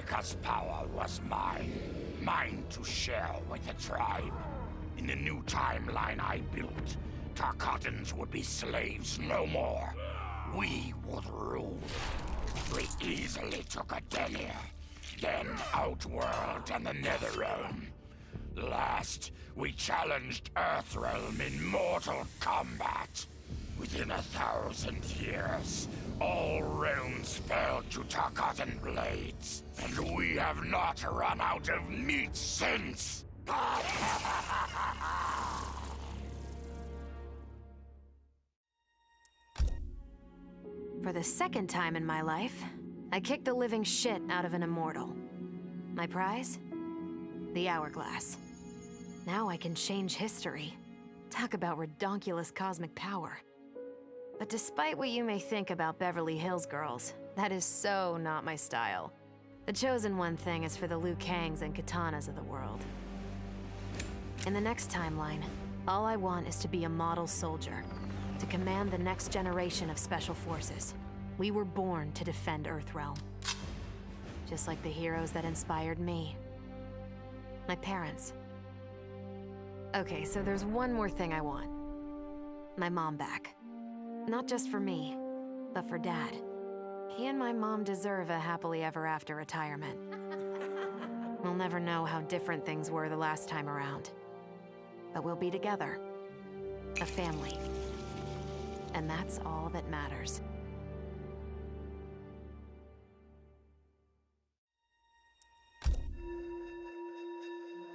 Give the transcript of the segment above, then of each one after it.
because power was mine. Mine to share with the tribe. In the new timeline I built, Tarkatans would be slaves no more. We would rule. We easily took Adenia, then Outworld and the Netherrealm. Last, we challenged Earthrealm in mortal combat. Within 1,000 years, all realms fell to Tarkatan blades, and we have not run out of meat since! For the second time in my life, I kicked the living shit out of an immortal. My prize? The hourglass. Now I can change history. Talk about redonkulous cosmic power. But despite what you may think about Beverly Hills girls, that is so not my style. The chosen one thing is for the Liu Kangs and Katanas of the world. In the next timeline, all I want is to be a model soldier, to command the next generation of special forces. We were born to defend Earthrealm. Just like the heroes that inspired me. My parents. Okay, so there's one more thing I want. My mom back. Not just for me, but for Dad. He and my mom deserve a happily ever after retirement. We'll never know how different things were the last time around. But we'll be together. A family. And that's all that matters.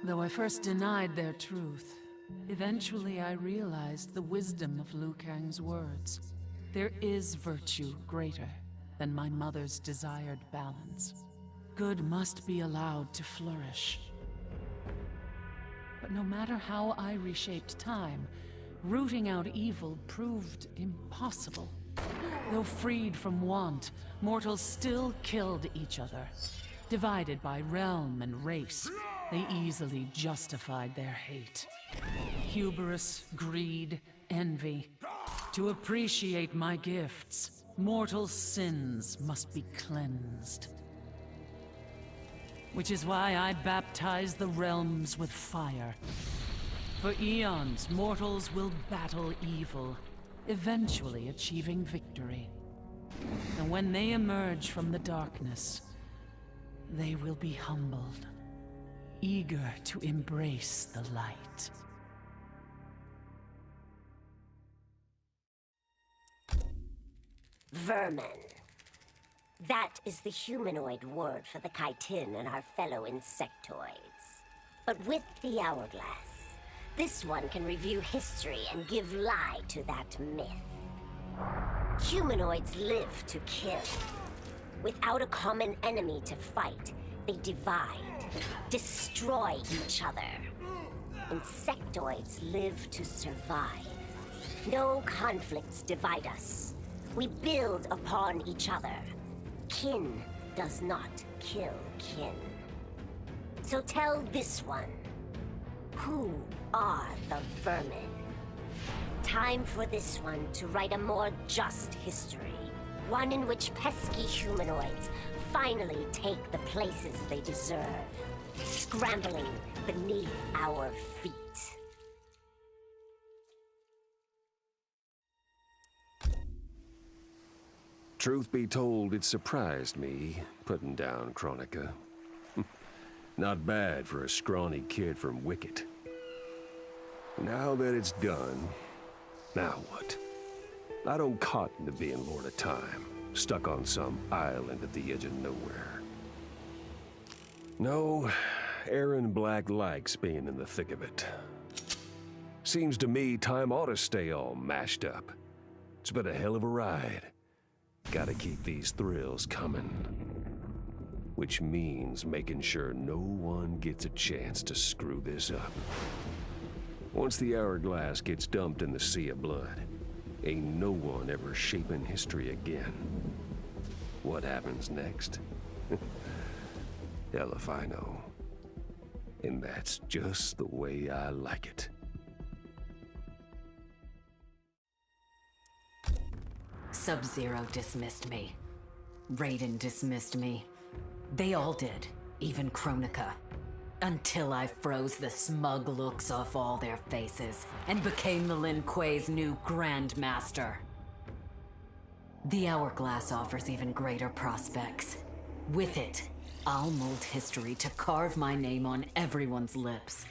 Though I first denied their truth, eventually I realized the wisdom of Liu Kang's words. There is virtue greater than my mother's desired balance. Good must be allowed to flourish. But no matter how I reshaped time, rooting out evil proved impossible. Though freed from want, mortals still killed each other. Divided by realm and race, they easily justified their hate. Hubris, greed, envy. To appreciate my gifts, mortal sins must be cleansed. Which is why I baptize the realms with fire. For eons, mortals will battle evil, eventually achieving victory. And when they emerge from the darkness, they will be humbled, eager to embrace the light. Vermin. That is the humanoid word for the chitin and our fellow insectoids. But with the hourglass, this one can review history and give lie to that myth. Humanoids live to kill. Without a common enemy to fight, they divide, destroy each other. Insectoids live to survive. No conflicts divide us. We build upon each other. Kin does not kill kin. So tell this one, who are the vermin? Time for this one to write a more just history. One in which pesky humanoids finally take the places they deserve, scrambling beneath our feet. Truth be told, it surprised me, putting down Chronica. Not bad for a scrawny kid from Wicket. Now that it's done, now what? I don't cotton to being Lord of Time, stuck on some island at the edge of nowhere. No, Aaron Black likes being in the thick of it. Seems to me time ought to stay all mashed up. It's been a hell of a ride. Gotta keep these thrills coming. Which means making sure no one gets a chance to screw this up. Once the hourglass gets dumped in the sea of blood, ain't no one ever shaping history again. What happens next? Hell if I know. And that's just the way I like it. Sub-Zero dismissed me. Raiden dismissed me. They all did, even Kronika. Until I froze the smug looks off all their faces and became the Lin Kuei's new Grand Master. The Hourglass offers even greater prospects. With it, I'll mold history to carve my name on everyone's lips.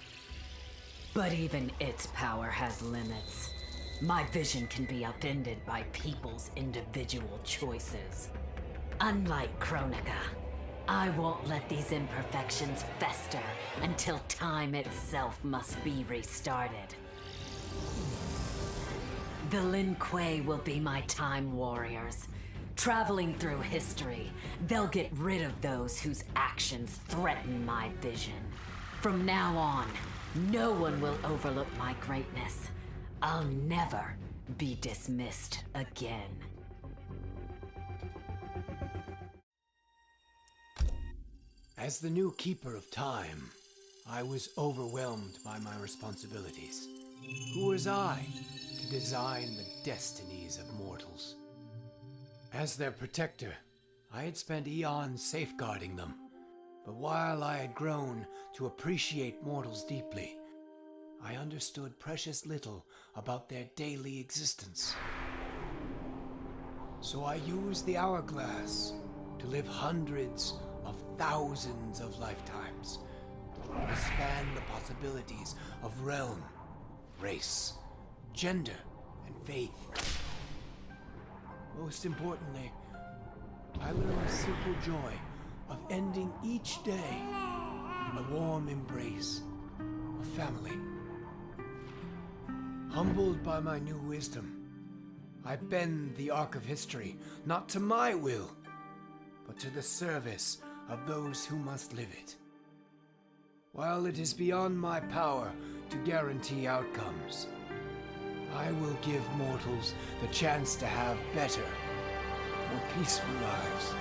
But even its power has limits. My vision can be upended by people's individual choices. Unlike Kronika, I won't let these imperfections fester until time itself must be restarted. The Lin Kuei will be my time warriors. Traveling through history, they'll get rid of those whose actions threaten my vision. From now on, no one will overlook my greatness. I'll never be dismissed again. As the new Keeper of Time, I was overwhelmed by my responsibilities. Who was I to design the destinies of mortals? As their protector, I had spent eons safeguarding them. But while I had grown to appreciate mortals deeply, I understood precious little about their daily existence. So I used the Hourglass to live hundreds of thousands of lifetimes, to span the possibilities of realm, race, gender, and faith. Most importantly, I learned the simple joy of ending each day in the warm embrace of family. Humbled by my new wisdom, I bend the arc of history, not to my will, but to the service of those who must live it. While it is beyond my power to guarantee outcomes, I will give mortals the chance to have better, more peaceful lives.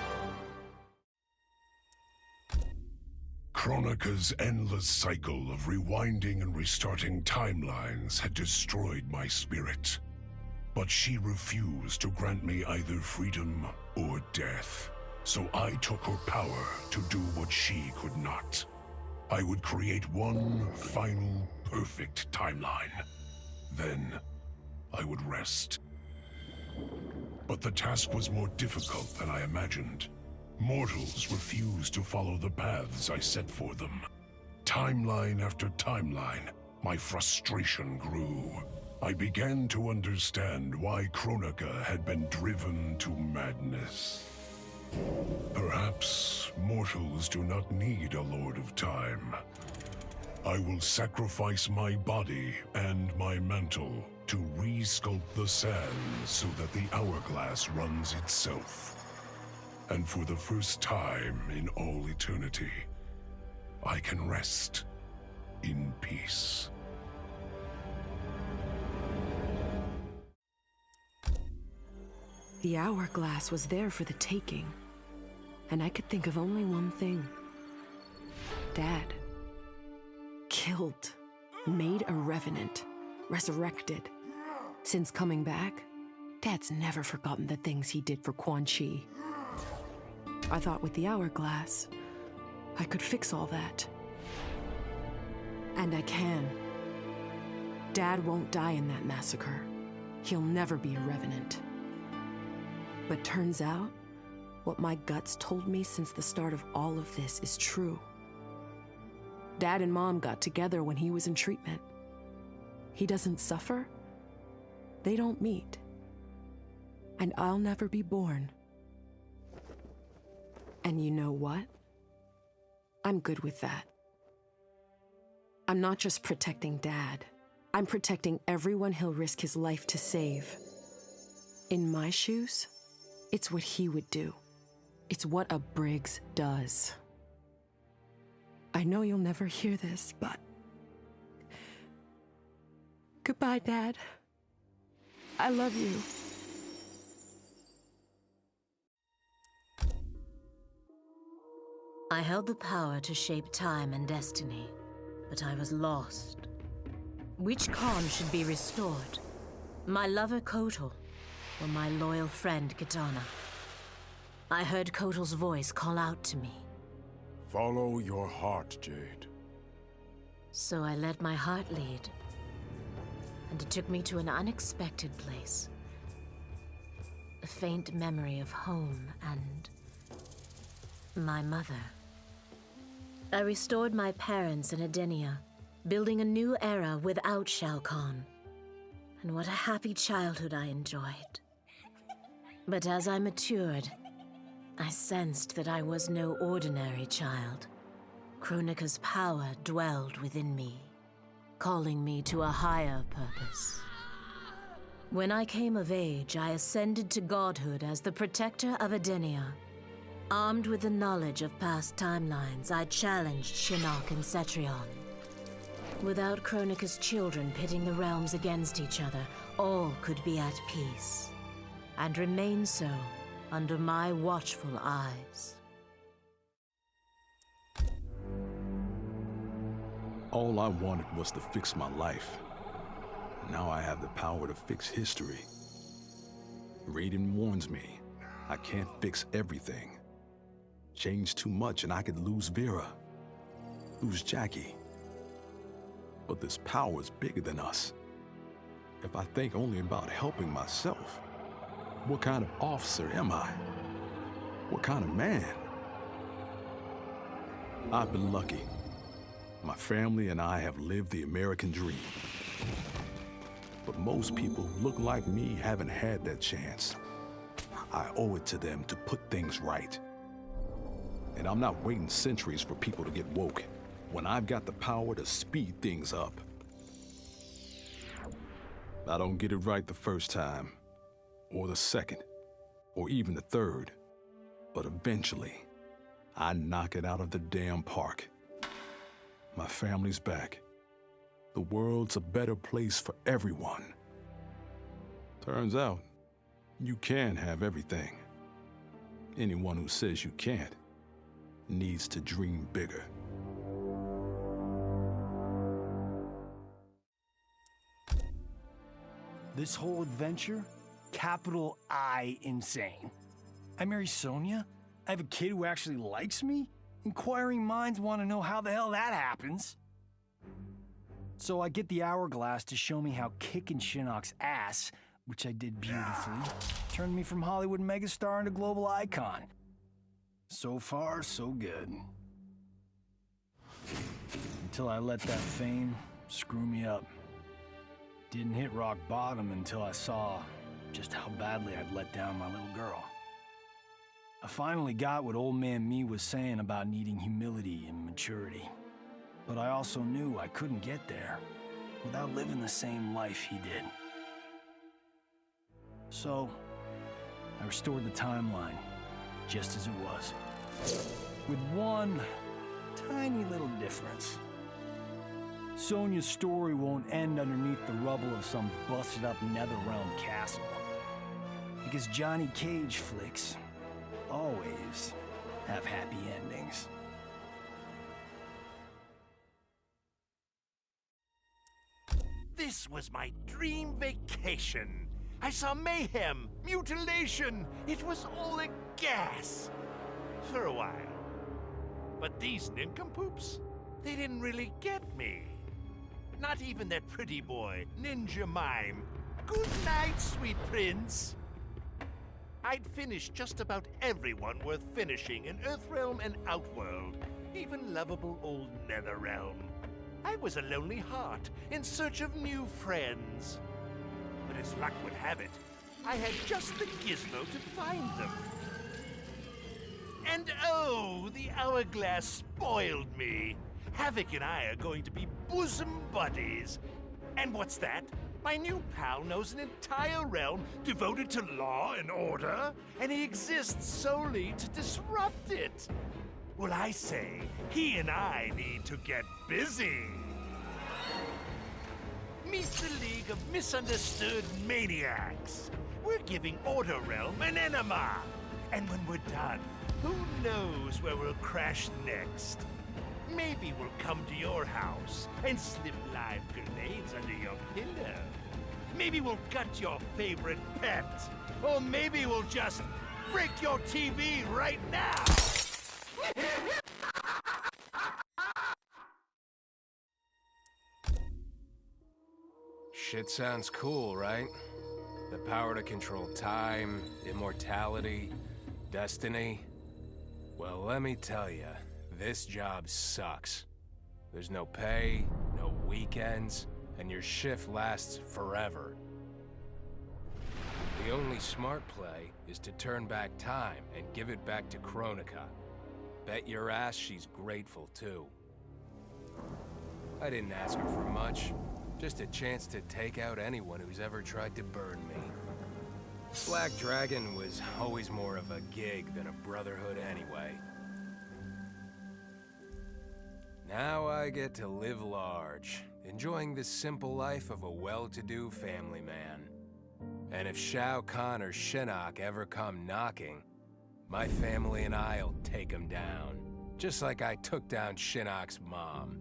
Kronika's endless cycle of rewinding and restarting timelines had destroyed my spirit. But she refused to grant me either freedom or death. So I took her power to do what she could not. I would create one final, perfect timeline. Then, I would rest. But the task was more difficult than I imagined. Mortals refused to follow the paths I set for them. Timeline after timeline, my frustration grew. I began to understand why Kronika had been driven to madness. Perhaps mortals do not need a Lord of Time. I will sacrifice my body and my mantle to re-sculpt the sands so that the Hourglass runs itself. And for the first time in all eternity, I can rest in peace. The Hourglass was there for the taking, and I could think of only one thing. Dad. Killed. Made a revenant. Resurrected. Since coming back, Dad's never forgotten the things he did for Quan Chi. I thought with the Hourglass, I could fix all that. And I can. Dad won't die in that massacre. He'll never be a revenant. But turns out, what my guts told me since the start of all of this is true. Dad and Mom got together when he was in treatment. He doesn't suffer. They don't meet. And I'll never be born. And you know what? I'm good with that. I'm not just protecting Dad. I'm protecting everyone he'll risk his life to save. In my shoes, it's what he would do. It's what a Briggs does. I know you'll never hear this, but... Goodbye, Dad. I love you. I held the power to shape time and destiny, but I was lost. Which Khan should be restored? My lover Kotal, or my loyal friend Kitana? I heard Kotal's voice call out to me, Follow your heart, Jade. So I let my heart lead. And it took me to an unexpected place. A faint memory of home and my mother. I restored my parents in Edenia, building a new era without Shao Kahn. And what a happy childhood I enjoyed. But as I matured, I sensed that I was no ordinary child. Kronika's power dwelled within me, calling me to a higher purpose. When I came of age, I ascended to godhood as the protector of Edenia. Armed with the knowledge of past timelines, I challenged Shinnok and Cetrion. Without Kronika's children pitting the realms against each other, all could be at peace, and remain so under my watchful eyes. All I wanted was to fix my life. Now I have the power to fix history. Raiden warns me, I can't fix everything. Change too much and I could lose Vera, lose Jackie. But this power is bigger than us. If I think only about helping myself, what kind of officer am I? What kind of man? I've been lucky. My family and I have lived the American dream. But most people who look like me haven't had that chance. I owe it to them to put things right. And I'm not waiting centuries for people to get woke when I've got the power to speed things up. I don't get it right the first time, or the second, or even the third, but eventually, I knock it out of the damn park. My family's back. The world's a better place for everyone. Turns out, you can have everything. Anyone who says you can't needs to dream bigger. This whole adventure, capital I insane. I marry Sonya? I have a kid who actually likes me? Inquiring minds want to know how the hell that happens. So I get the hourglass to show me how kicking Shinnok's ass, which I did beautifully, turned me from Hollywood megastar into global icon. So far, so good. Until I let that fame screw me up. Didn't hit rock bottom until I saw just how badly I'd let down my little girl. I finally got what old man me was saying about needing humility and maturity. But I also knew I couldn't get there without living the same life he did. So, I restored the timeline, just as it was. With one tiny little difference. Sonya's story won't end underneath the rubble of some busted-up Netherrealm castle. Because Johnny Cage flicks always have happy endings. This was my dream vacation. I saw mayhem, mutilation. It was all a gas. For a while. But these nincompoops, they didn't really get me. Not even that pretty boy, Ninja Mime. Good night, sweet prince. I'd finished just about everyone worth finishing in Earthrealm and Outworld, even lovable old Netherrealm. I was a lonely heart in search of new friends. But as luck would have it, I had just the gizmo to find them. And oh, the hourglass spoiled me. Havoc and I are going to be bosom buddies. And what's that? My new pal knows an entire realm devoted to law and order, and he exists solely to disrupt it. Well, I say, he and I need to get busy. Meet the League of Misunderstood Maniacs. We're giving Order Realm an enema. And when we're done, who knows where we'll crash next? Maybe we'll come to your house and slip live grenades under your pillow. Maybe we'll gut your favorite pet. Or maybe we'll just break your TV right now. Shit sounds cool, right? The power to control time, immortality, destiny. Well, let me tell you, this job sucks. There's no pay, no weekends, and your shift lasts forever. The only smart play is to turn back time and give it back to Kronika. Bet your ass she's grateful, too. I didn't ask her for much. Just a chance to take out anyone who's ever tried to burn me. Black Dragon was always more of a gig than a brotherhood anyway. Now I get to live large, enjoying the simple life of a well-to-do family man. And if Shao Kahn or Shinnok ever come knocking, my family and I'll take them down. Just like I took down Shinnok's mom.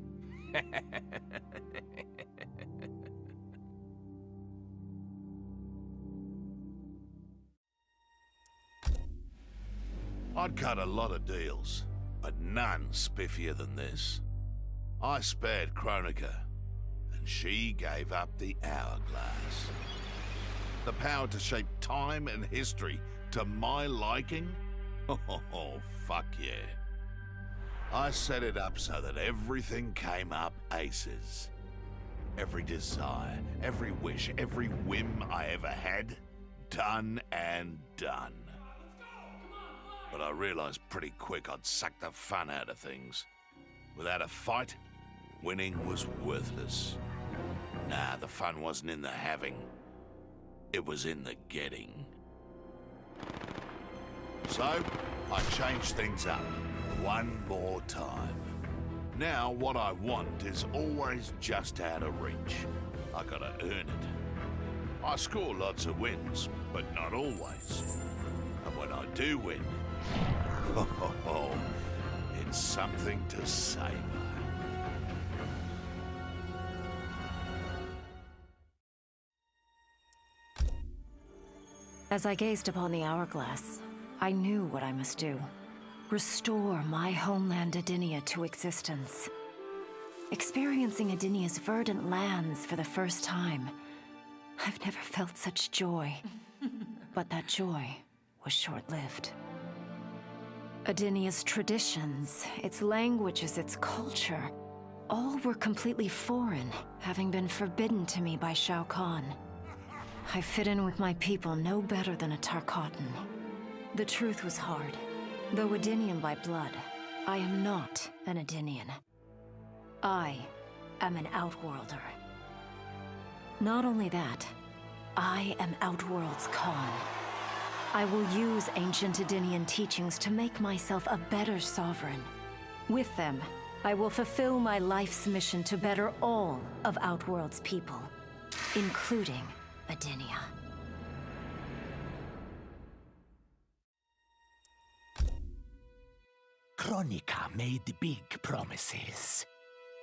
I'd cut a lot of deals, but none spiffier than this. I spared Kronika, and she gave up the hourglass. The power to shape time and history to my liking? Oh, fuck yeah. I set it up so that everything came up aces. Every desire, every wish, every whim I ever had, done and done. But I realized pretty quick I'd suck the fun out of things. Without a fight, winning was worthless. Nah, the fun wasn't in the having. It was in the getting. So, I changed things up one more time. Now, what I want is always just out of reach. I gotta earn it. I score lots of wins, but not always. And when I do win, it's something to savor. As I gazed upon the hourglass, I knew what I must do. Restore my homeland Adinia to existence. Experiencing Adinia's verdant lands for the first time, I've never felt such joy. But that joy was short-lived. Adinia's traditions, its languages, its culture, all were completely foreign, having been forbidden to me by Shao Kahn. I fit in with my people no better than a Tarkatan. The truth was hard. Though Adinian by blood, I am not an Adinian. I am an Outworlder. Not only that, I am Outworld's Khan. I will use ancient Adinian teachings to make myself a better sovereign. With them, I will fulfill my life's mission to better all of Outworld's people, including Adinia. Kronika made big promises.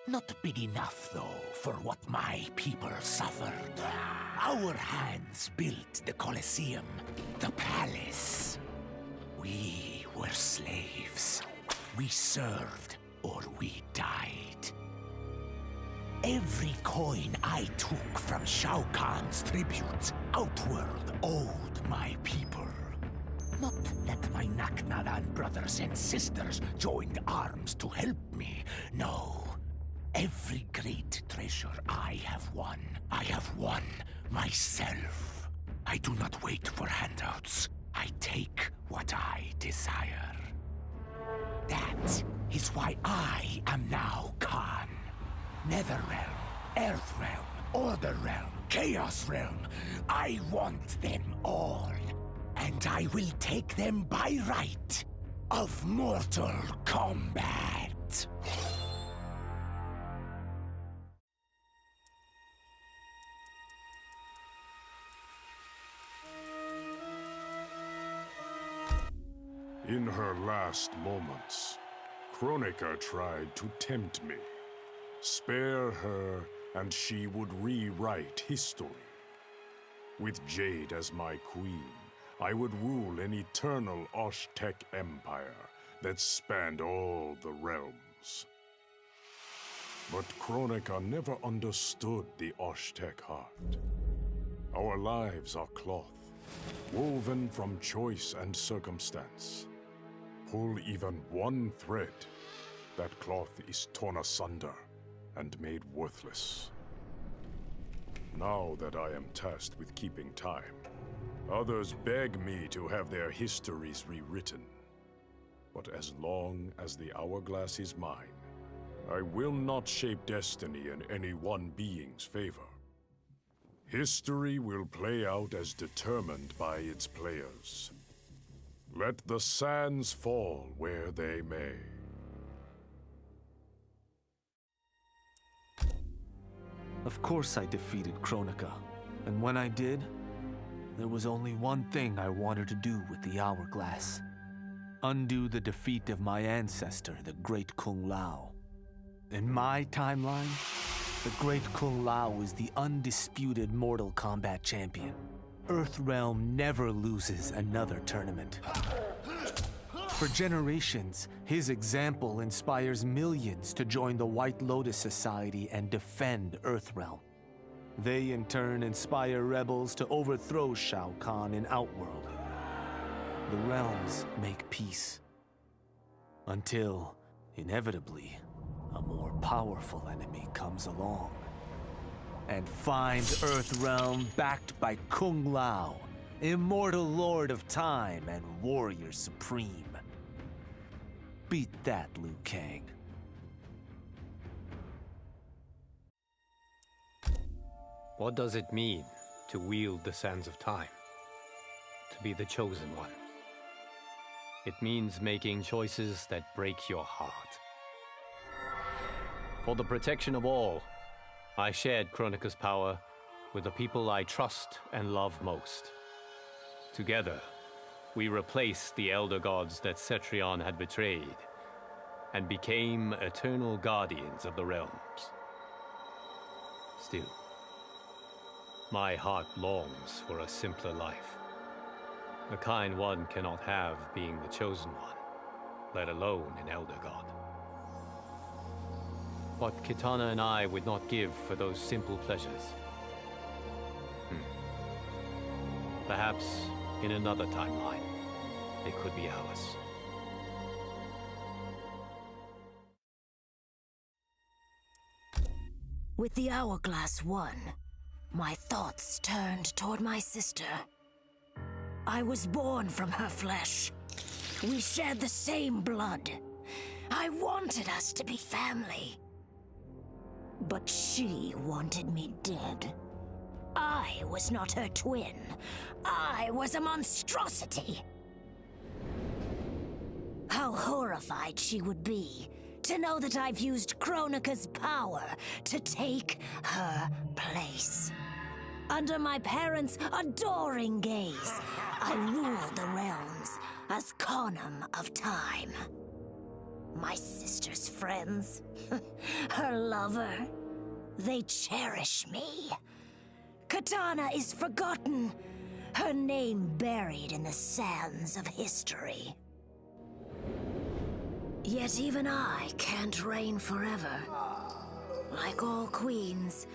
Not big enough, though, for what my people suffered. Our hands built the Colosseum, the palace. We were slaves. We served or we died. Every coin I took from Shao Kahn's tributes, Outworld owed my people. Not that my Naknadan brothers and sisters joined arms to help me, no. Every great treasure I have won myself. I do not wait for handouts. I take what I desire. That is why I am now Khan. Netherrealm, Earthrealm, Order Realm, Chaos Realm. I want them all. And I will take them by right of Mortal Kombat. In her last moments, Kronika tried to tempt me. Spare her, and she would rewrite history. With Jade as my queen, I would rule an eternal Osh-Tech empire that spanned all the realms. But Kronika never understood the Oshtek heart. Our lives are cloth, woven from choice and circumstance. Pull even one thread, that cloth is torn asunder and made worthless. Now that I am tasked with keeping time, others beg me to have their histories rewritten. But as long as the hourglass is mine, I will not shape destiny in any one being's favor. History will play out as determined by its players. Let the sands fall where they may. Of course I defeated Kronika, and when I did, there was only one thing I wanted to do with the hourglass. Undo the defeat of my ancestor, the Great Kung Lao. In my timeline, the Great Kung Lao is the undisputed Mortal Kombat champion. Earthrealm never loses another tournament. For generations, his example inspires millions to join the White Lotus Society and defend Earthrealm. They in turn inspire rebels to overthrow Shao Kahn in Outworld. The realms make peace. Until, inevitably, a more powerful enemy comes along and finds Earthrealm backed by Kung Lao, immortal lord of time and warrior supreme. Beat that, Liu Kang. What does it mean to wield the sands of time? To be the chosen one? It means making choices that break your heart. For the protection of all, I shared Kronika's power with the people I trust and love most. Together, we replaced the elder gods that Cetrion had betrayed, and became eternal guardians of the realms. Still, my heart longs for a simpler life. The kind one cannot have being the chosen one, let alone an elder god. What Kitana and I would not give for those simple pleasures. Perhaps in another timeline, they could be ours. With the hourglass won, my thoughts turned toward my sister. I was born from her flesh. We shared the same blood. I wanted us to be family. But she wanted me dead. I was not her twin. I was a monstrosity. How horrified she would be to know that I've used Kronika's power to take her place. Under my parents' adoring gaze, I ruled the realms as Khanum of Time. My sister's friends, her lover, they cherish me. Kitana is forgotten, her name buried in the sands of history. Yet even I can't reign forever. Like all queens,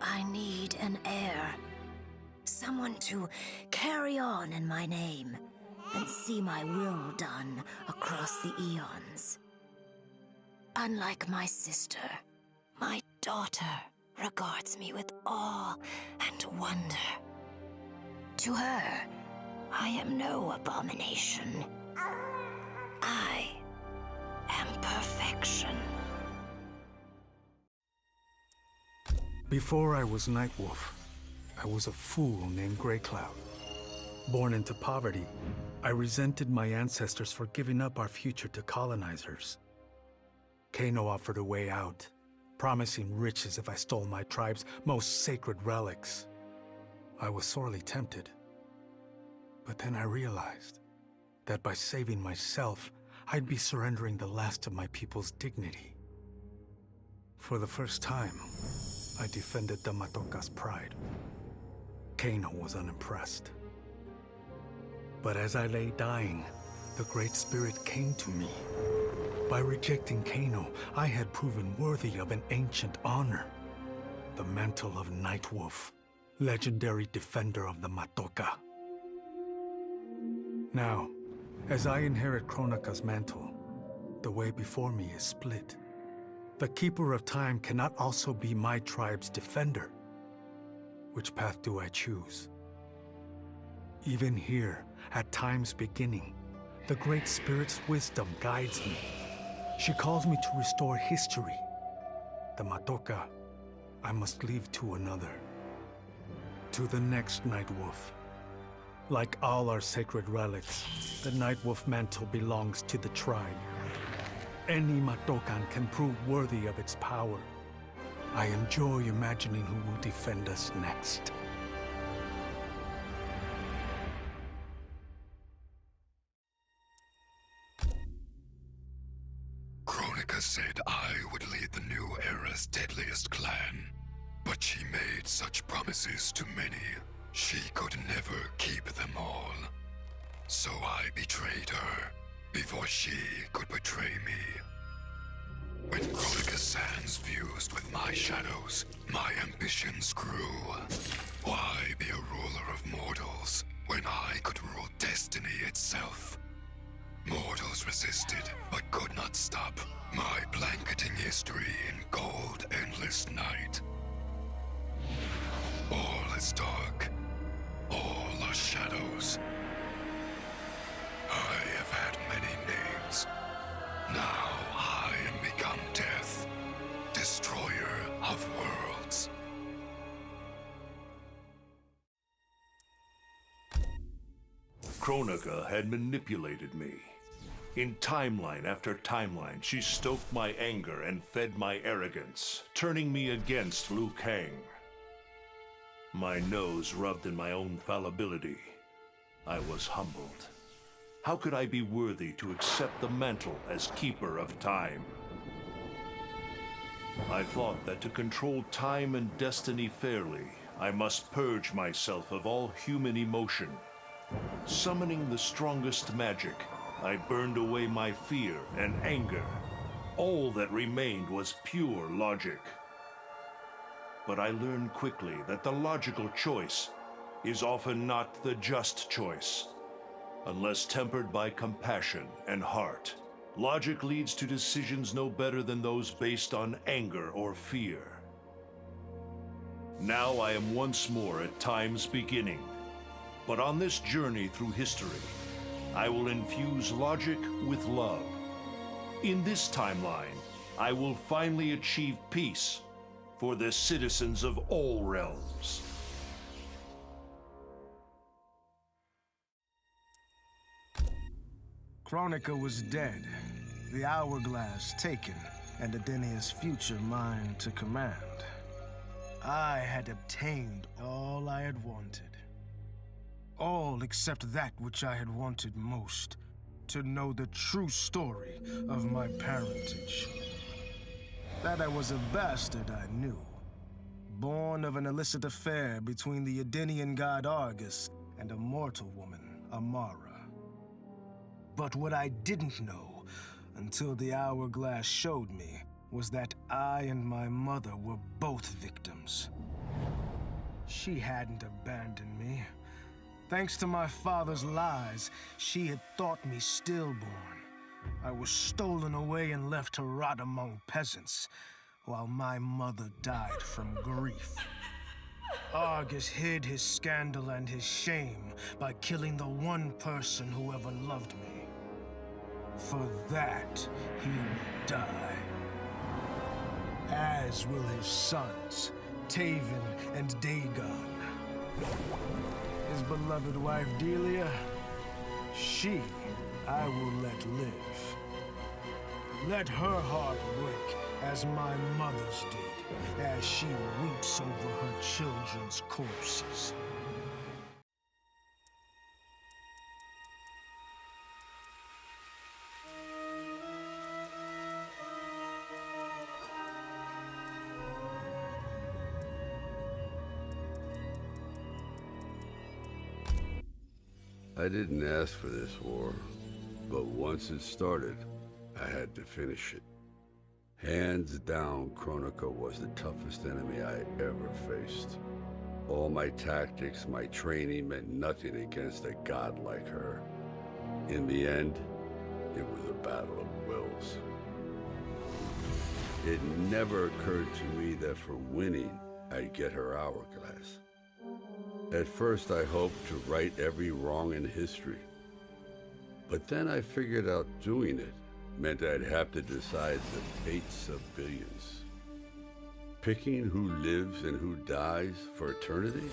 I need an heir. Someone to carry on in my name and see my will done across the eons. Unlike my sister, my daughter regards me with awe and wonder. To her, I am no abomination. I am perfection. Before I was Nightwolf, I was a fool named Grey Cloud. Born into poverty, I resented my ancestors for giving up our future to colonizers. Kano offered a way out, promising riches if I stole my tribe's most sacred relics. I was sorely tempted. But then I realized that by saving myself, I'd be surrendering the last of my people's dignity. For the first time, I defended the Matoka's pride. Kano was unimpressed. But as I lay dying, the Great Spirit came to me, By rejecting Kano, I had proven worthy of an ancient honor. The mantle of Nightwolf, legendary defender of the Matoka. Now, as I inherit Kronika's mantle, the way before me is split. The Keeper of Time cannot also be my tribe's defender. Which path do I choose? Even here, at time's beginning, the Great Spirit's wisdom guides me. She calls me to restore history. The Matoka, I must leave to another. To the next Nightwolf. Like all our sacred relics, the Nightwolf mantle belongs to the tribe. Any Matokan can prove worthy of its power. I enjoy imagining who will defend us next. Kronika said I would lead the new era's deadliest clan. But she made such promises to many, she could never keep them all. So I betrayed her, before she could betray me. When Kronika's sands fused with my shadows, my ambitions grew. Why be a ruler of mortals, when I could rule destiny itself? Mortals resisted, but could not stop my blanketing history in cold, endless night. All is dark. All are shadows. I have had many names. Now I am become death, destroyer of worlds. Kronika had manipulated me. In timeline after timeline, she stoked my anger and fed my arrogance, turning me against Liu Kang. My nose rubbed in my own fallibility. I was humbled. How could I be worthy to accept the mantle as Keeper of Time? I thought that to control time and destiny fairly, I must purge myself of all human emotion. Summoning the strongest magic, I burned away my fear and anger. All that remained was pure logic. But I learned quickly that the logical choice is often not the just choice. Unless tempered by compassion and heart, logic leads to decisions no better than those based on anger or fear. Now I am once more at time's beginning. But on this journey through history, I will infuse logic with love. In this timeline, I will finally achieve peace for the citizens of all realms. Kronika was dead, the hourglass taken, and Adenia's future mine to command. I had obtained all I had wanted. All except that which I had wanted most, to know the true story of my parentage. That I was a bastard, I knew. Born of an illicit affair between the Edenian god Argus and a mortal woman, Amara. But what I didn't know, until the hourglass showed me, was that I and my mother were both victims. She hadn't abandoned me. Thanks to my father's lies, she had thought me stillborn. I was stolen away and left to rot among peasants, while my mother died from grief. Argus hid his scandal and his shame by killing the one person who ever loved me. For that, he will die. As will his sons, Taven and Dagon. His beloved wife Delia, she I will let live. Let her heart break as my mother's did, as she weeps over her children's corpses. I didn't ask for this war, but once it started, I had to finish it. Hands down, Kronika was the toughest enemy I ever faced. All my tactics, my training meant nothing against a god like her. In the end, it was a battle of wills. It never occurred to me that for winning, I'd get her hourglass. At first, I hoped to right every wrong in history. But then I figured out doing it meant I'd have to decide the fates of billions. Picking who lives and who dies for eternity?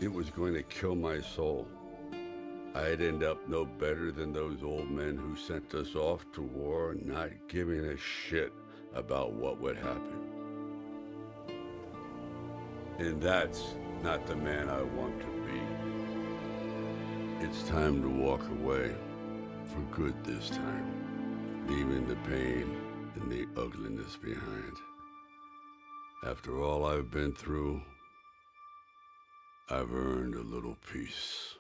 It was going to kill my soul. I'd end up no better than those old men who sent us off to war, not giving a shit about what would happen. And that's not the man I want to be. It's time to walk away, for good this time, leaving the pain and the ugliness behind. After all I've been through, I've earned a little peace.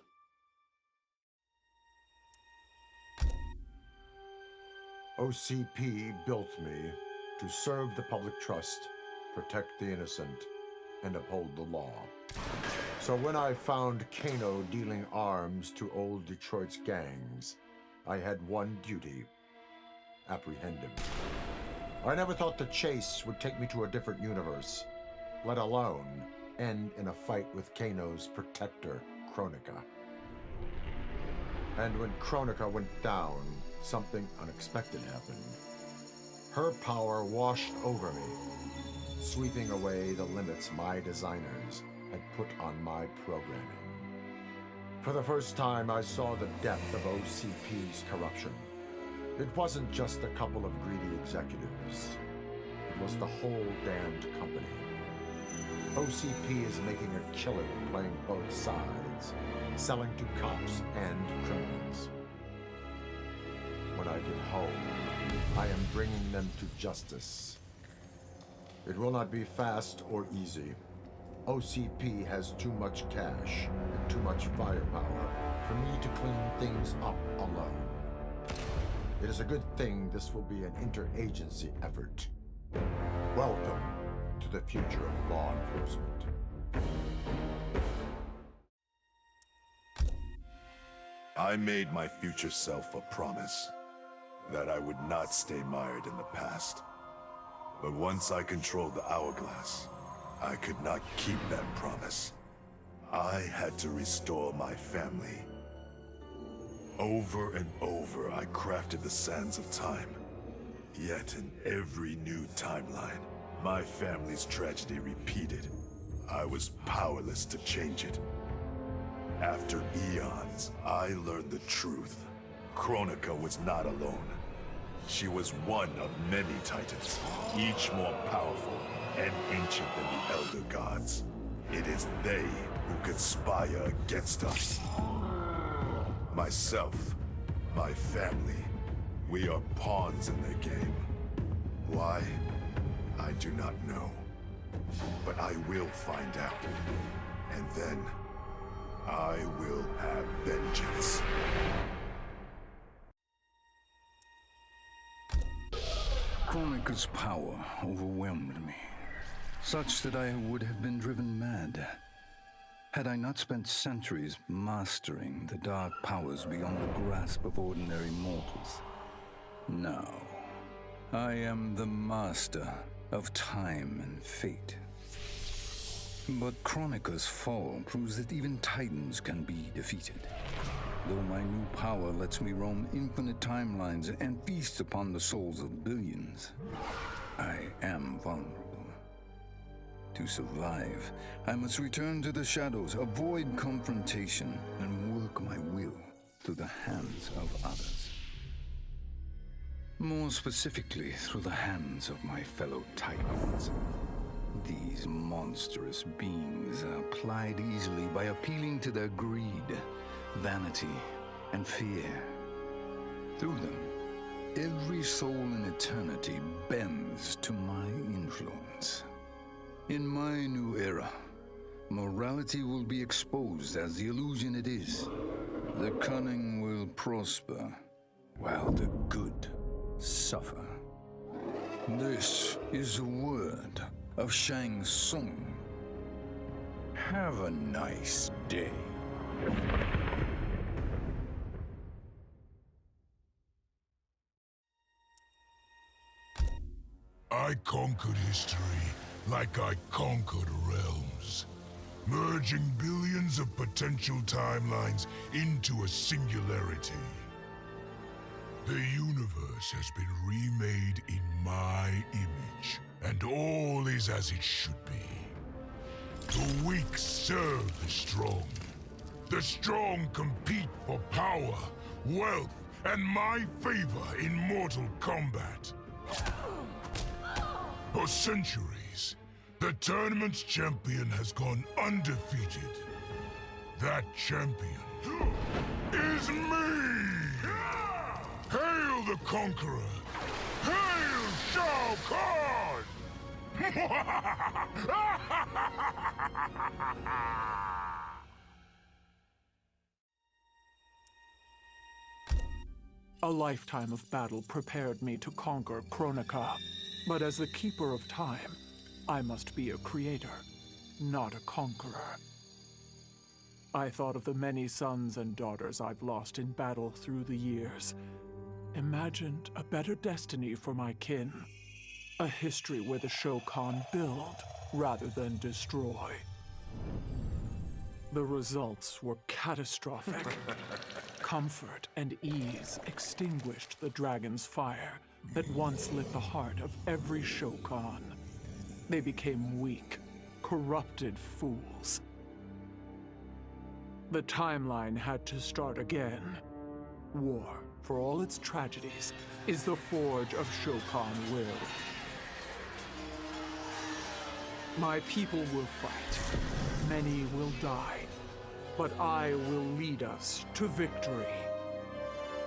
OCP built me to serve the public trust, protect the innocent, and uphold the law. So when I found Kano dealing arms to old Detroit's gangs, I had one duty: apprehend him. I never thought the chase would take me to a different universe, let alone end in a fight with Kano's protector, Kronika. And when Kronika went down, something unexpected happened. Her power washed over me, sweeping away the limits my designers had put on my programming. For the first time, I saw the depth of OCP's corruption. It wasn't just a couple of greedy executives. It was the whole damned company. OCP is making a killing playing both sides, selling to cops and criminals. When I get home, I am bringing them to justice. It will not be fast or easy. OCP has too much cash and too much firepower for me to clean things up alone. It is a good thing this will be an interagency effort. Welcome to the future of law enforcement. I made my future self a promise that I would not stay mired in the past. But once I controlled the hourglass, I could not keep that promise. I had to restore my family. Over and over, I crafted the sands of time. Yet in every new timeline, my family's tragedy repeated. I was powerless to change it. After eons, I learned the truth. Kronika was not alone. She was one of many titans, each more powerful and ancient than the Elder Gods. It is they who conspire against us. Myself, my family, we are pawns in their game. Why? I do not know. But I will find out. And then, I will have vengeance. Kronika's power overwhelmed me, such that I would have been driven mad had I not spent centuries mastering the dark powers beyond the grasp of ordinary mortals. Now, I am the master of time and fate. But Kronika's fall proves that even titans can be defeated. Though my new power lets me roam infinite timelines and feast upon the souls of billions, I am vulnerable. To survive, I must return to the shadows, avoid confrontation, and work my will through the hands of others. More specifically, through the hands of my fellow titans. These monstrous beings are plied easily by appealing to their greed, vanity, and fear. Through them, every soul in eternity bends to my influence. In my new era, morality will be exposed as the illusion it is. The cunning will prosper, while the good suffer. This is the word of Shang Tsung. Have a nice day. I conquered history like I conquered realms, merging billions of potential timelines into a singularity. The universe has been remade in my image, and all is as it should be. The weak serve the strong. The strong compete for power, wealth, and my favor in mortal combat. For centuries, the tournament's champion has gone undefeated. That champion is me! Hail the Conqueror! Hail Shao Kahn! A lifetime of battle prepared me to conquer Kronika. But as the Keeper of Time, I must be a creator, not a conqueror. I thought of the many sons and daughters I've lost in battle through the years. Imagined a better destiny for my kin. A history where the Shokan build rather than destroy. The results were catastrophic. Comfort and ease extinguished the dragon's fire that once lit the heart of every Shokan. They became weak, corrupted fools. The timeline had to start again. War, for all its tragedies, is the forge of Shokan will. My people will fight. Many will die. But I will lead us to victory.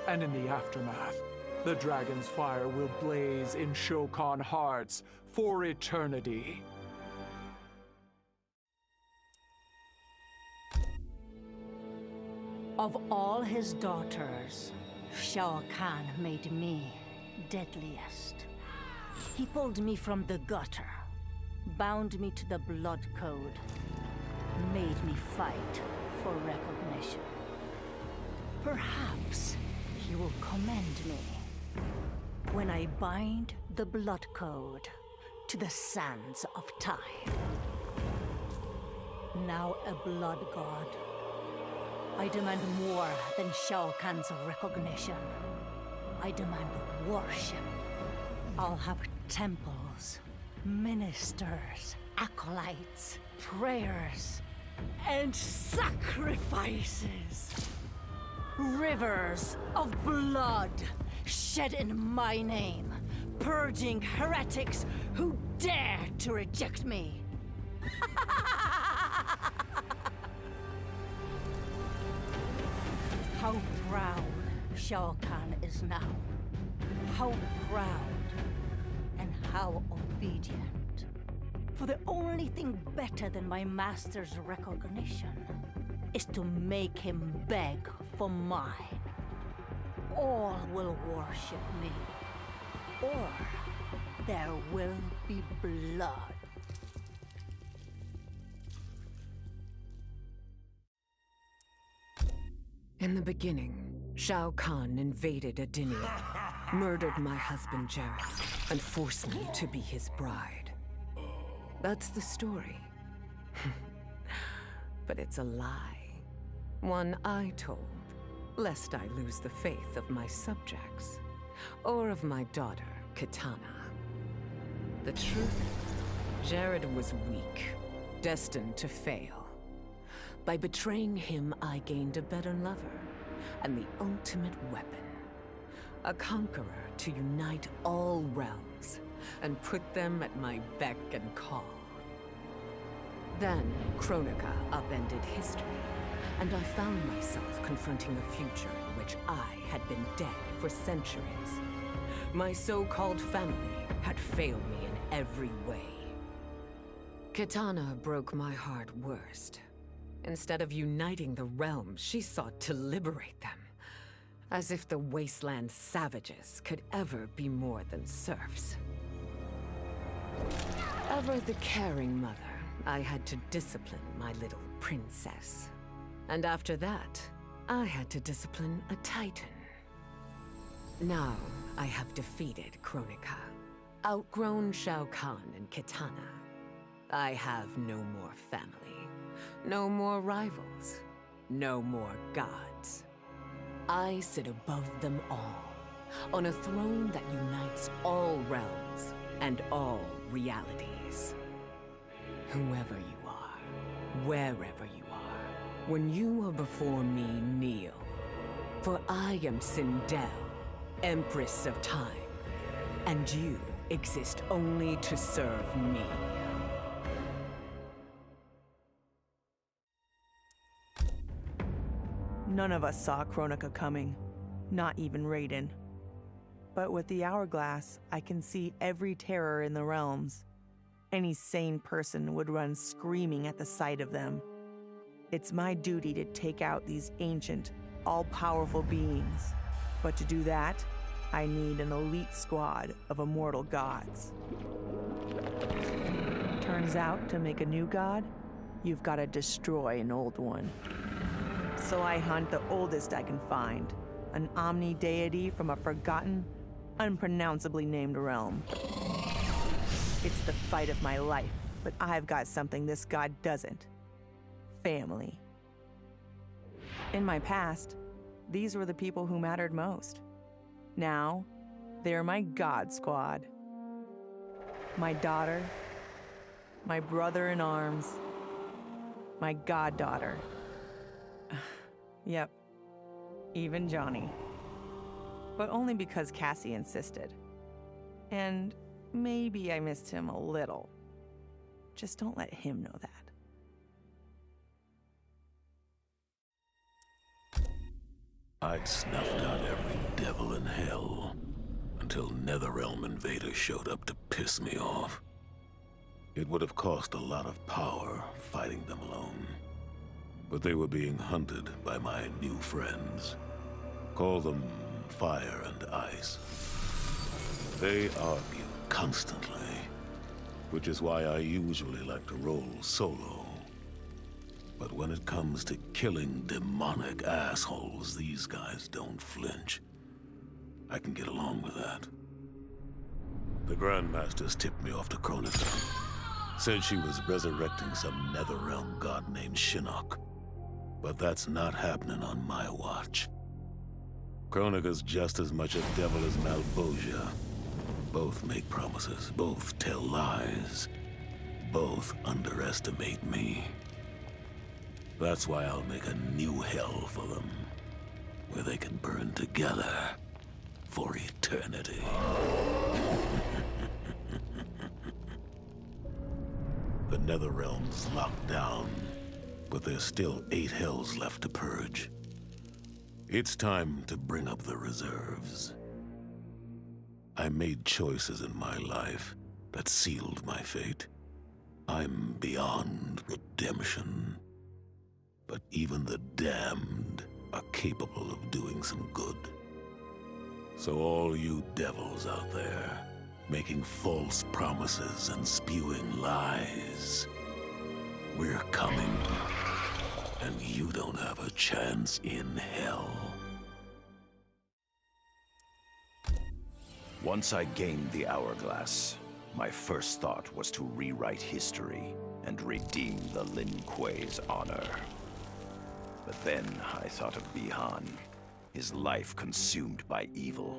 And in the aftermath, the dragon's fire will blaze in Shokan hearts for eternity. Of all his daughters, Shao Kahn made me deadliest. He pulled me from the gutter, bound me to the blood code, made me fight for recognition. Perhaps he will commend me when I bind the blood code to the sands of time. Now a blood god, I demand more than Shao Kahn's recognition. I demand worship. I'll have temples, ministers, acolytes, prayers, and sacrifices. Rivers of blood shed in my name, purging heretics who dare to reject me. How proud Shao Kahn is now. How proud and how obedient. For the only thing better than my master's recognition is to make him beg for mine. All will worship me, or there will be blood. In the beginning, Shao Kahn invaded Adinia, murdered my husband Jared, and forced me to be his bride. That's the story. But it's a lie. One I told, lest I lose the faith of my subjects, or of my daughter, Kitana. The truth, Jared was weak, destined to fail. By betraying him, I gained a better lover, and the ultimate weapon. A conqueror to unite all realms, and put them at my beck and call. Then, Kronika upended history, and I found myself confronting a future in which I had been dead for centuries. My so-called family had failed me in every way. Kitana broke my heart worst. Instead of uniting the realms, she sought to liberate them. As if the wasteland savages could ever be more than serfs. Ever the caring mother, I had to discipline my little princess. And after that, I had to discipline a titan. Now, I have defeated Kronika, outgrown Shao Kahn and Kitana. I have no more family, no more rivals, no more gods. I sit above them all, on a throne that unites all realms and all realities. Whoever you are, wherever you are, when you are before me, kneel. For I am Sindel, Empress of Time, and you exist only to serve me. None of us saw Kronika coming, not even Raiden. But with the hourglass, I can see every terror in the realms. Any sane person would run screaming at the sight of them. It's my duty to take out these ancient, all-powerful beings. But to do that, I need an elite squad of immortal gods. Turns out, to make a new god, you've got to destroy an old one. So I hunt the oldest I can find, an omni-deity from a forgotten, unpronounceably named realm. It's the fight of my life, but I've got something this god doesn't. Family. In my past, these were the people who mattered most. Now, they're my god squad. My daughter, my brother in arms, my goddaughter. Yep, even Johnny. But only because Cassie insisted. And maybe I missed him a little. Just don't let him know that. I'd snuffed out every devil in hell until Netherrealm invaders showed up to piss me off. It would have cost a lot of power fighting them alone. But they were being hunted by my new friends. Call them Fire and Ice. They argue constantly, which is why I usually like to roll solo. But when it comes to killing demonic assholes, these guys don't flinch. I can get along with that. The Grandmasters tipped me off to Kronika. Said she was resurrecting some Netherrealm god named Shinnok. But that's not happening on my watch. Kronika's just as much a devil as Malbosia. Both make promises, both tell lies, both underestimate me. That's why I'll make a new hell for them, where they can burn together for eternity. The Netherrealm's locked down, but there's still 8 hells left to purge. It's time to bring up the reserves. I made choices in my life that sealed my fate. I'm beyond redemption. But even the damned are capable of doing some good. So all you devils out there, making false promises and spewing lies, we're coming, and you don't have a chance in hell. Once I gained the hourglass, my first thought was to rewrite history and redeem the Lin Kuei's honor. But then I thought of Bihan, his life consumed by evil.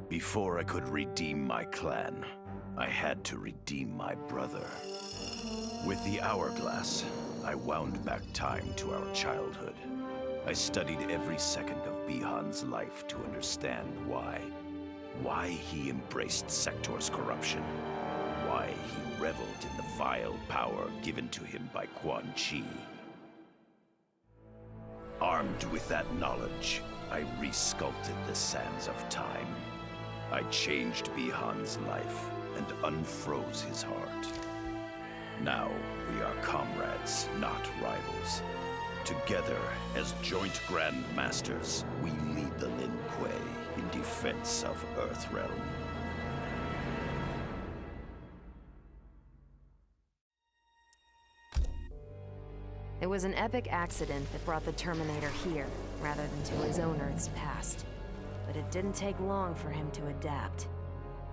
Before I could redeem my clan, I had to redeem my brother. With the hourglass, I wound back time to our childhood. I studied every second of Bihan's life to understand why. Why he embraced Sector's corruption. Why he reveled in the vile power given to him by Quan Chi. Armed with that knowledge, I resculpted the sands of time. I changed Bihan's life and unfroze his heart. Now we are comrades, not rivals. Together, as joint Grand Masters, we lead the Lin Kuei in defense of Earthrealm. It was an epic accident that brought the Terminator here, rather than to his own Earth's past. But it didn't take long for him to adapt.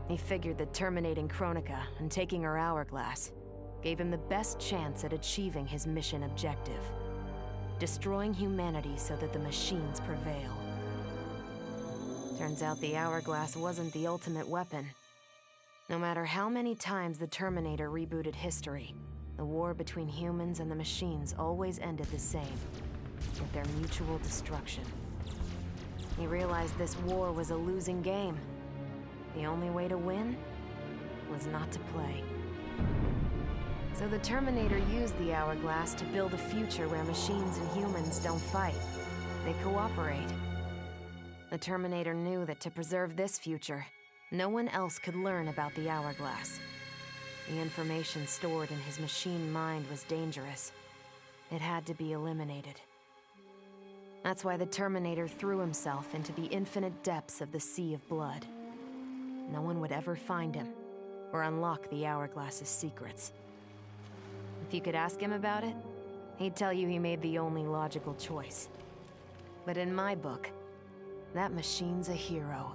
He figured that terminating Kronika and taking her hourglass gave him the best chance at achieving his mission objective: destroying humanity so that the machines prevail. Turns out the hourglass wasn't the ultimate weapon. No matter how many times the Terminator rebooted history, the war between humans and the machines always ended the same, with their mutual destruction. He realized this war was a losing game. The only way to win was not to play. So the Terminator used the hourglass to build a future where machines and humans don't fight. They cooperate. The Terminator knew that to preserve this future, no one else could learn about the hourglass. The information stored in his machine mind was dangerous. It had to be eliminated. That's why the Terminator threw himself into the infinite depths of the Sea of Blood. No one would ever find him, or unlock the hourglass's secrets. If you could ask him about it, he'd tell you he made the only logical choice. But in my book, that machine's a hero.